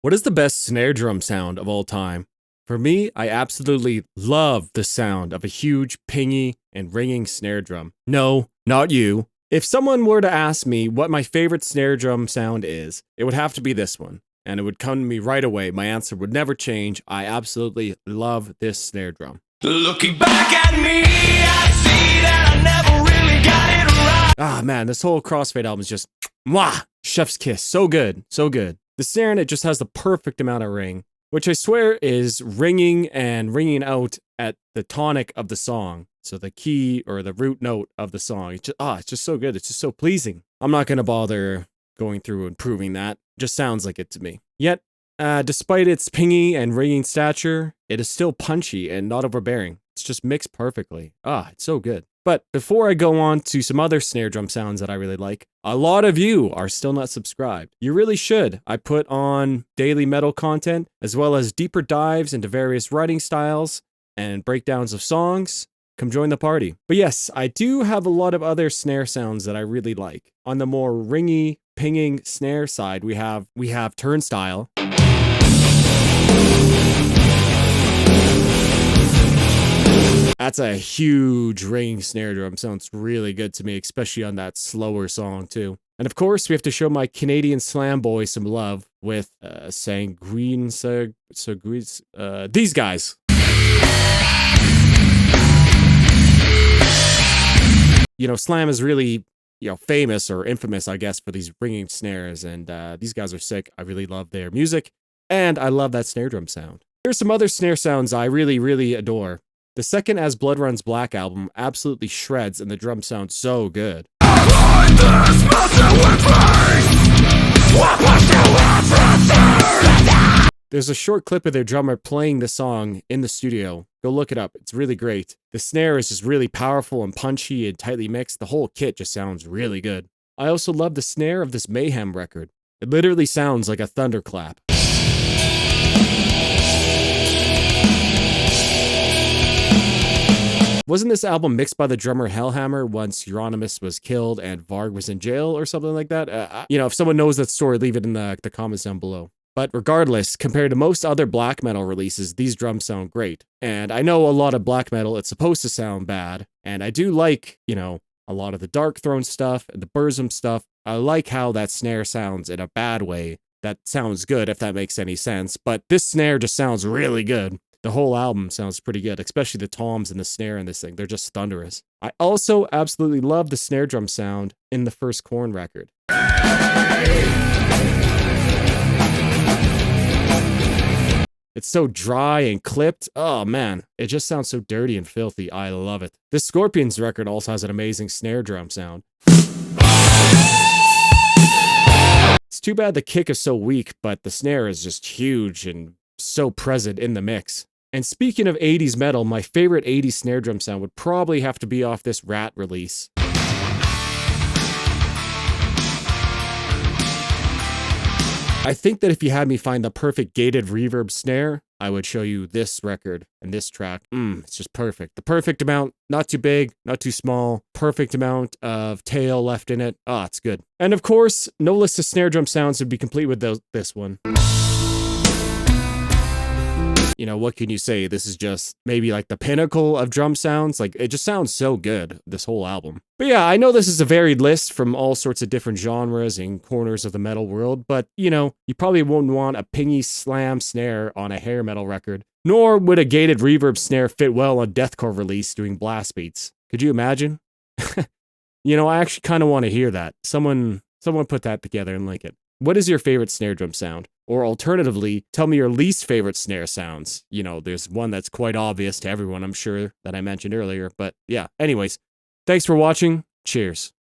What is the best snare drum sound of all time? For me, I absolutely love the sound of a huge, pingy, and ringing snare drum. No, not you. If someone were to ask me what my favorite snare drum sound is, it would have to be this one. And it would come to me right away. My answer would never change. I absolutely love this snare drum. Looking back at me, I see that I never really got it right. Ah, man, this whole CrossFit album is just, mwah, chef's kiss. So good, so good. The snare in it just has the perfect amount of ring, which I swear is ringing and ringing out at the tonic of the song. So the key or the root note of the song. It's just so good. It's just so pleasing. I'm not going to bother going through and proving that. It just sounds like it to me. Yet, despite its pingy and ringing stature, it is still punchy and not overbearing. It's just mixed perfectly. It's so good. But before I go on to some other snare drum sounds that I really like, a lot of you are still not subscribed. You really should. I put on daily metal content, as well as deeper dives into various writing styles and breakdowns of songs. Come join the party. But yes, I do have a lot of other snare sounds that I really like. On the more ringy, pinging snare side, we have Turnstyle. That's a huge ringing snare drum. Sounds really good to me, especially on that slower song too. And of course, we have to show my Canadian slam boy some love with Sanguine, these guys. You know, slam is really, famous or infamous, I guess, for these ringing snares, and these guys are sick. I really love their music, and I love that snare drum sound. Here's some other snare sounds I really, really adore. The second As Blood Runs Black album absolutely shreds, and the drum sounds so good. There's a short clip of their drummer playing the song in the studio. Go look it up. It's really great. The snare is just really powerful and punchy and tightly mixed. The whole kit just sounds really good. I also love the snare of this Mayhem record. It literally sounds like a thunderclap. Wasn't this album mixed by the drummer Hellhammer once Euronymous was killed and Varg was in jail or something like that? If someone knows that story, leave it in the comments down below. But regardless, compared to most other black metal releases, these drums sound great. And I know a lot of black metal, it's supposed to sound bad. And I do like, a lot of the Dark Throne stuff and the Burzum stuff. I like how that snare sounds in a bad way. That sounds good, if that makes any sense. But this snare just sounds really good. The whole album sounds pretty good, especially the toms and the snare in this thing. They're just thunderous. I also absolutely love the snare drum sound in the first Korn record. It's so dry and clipped. Oh man, it just sounds so dirty and filthy. I love it. This Scorpions record also has an amazing snare drum sound. It's too bad the kick is so weak, but the snare is just huge and so present in the mix. And speaking of 80s metal, my favorite 80s snare drum sound would probably have to be off this Rat release. I think that if you had me find the perfect gated reverb snare, I would show you this record and this track. It's just perfect. The perfect amount, not too big, not too small, perfect amount of tail left in it. It's good. And of course, no list of snare drum sounds would be complete with this one. What can you say? This is just maybe like the pinnacle of drum sounds. Like, it just sounds so good, this whole album. But yeah, I know this is a varied list from all sorts of different genres and corners of the metal world, but, you probably wouldn't want a pingy slam snare on a hair metal record, nor would a gated reverb snare fit well on deathcore release doing blast beats. Could you imagine? I actually kind of want to hear that. Someone put that together and link it. What is your favorite snare drum sound? Or alternatively, tell me your least favorite snare sounds. There's one that's quite obvious to everyone, I'm sure, that I mentioned earlier. But yeah, anyways, thanks for watching. Cheers.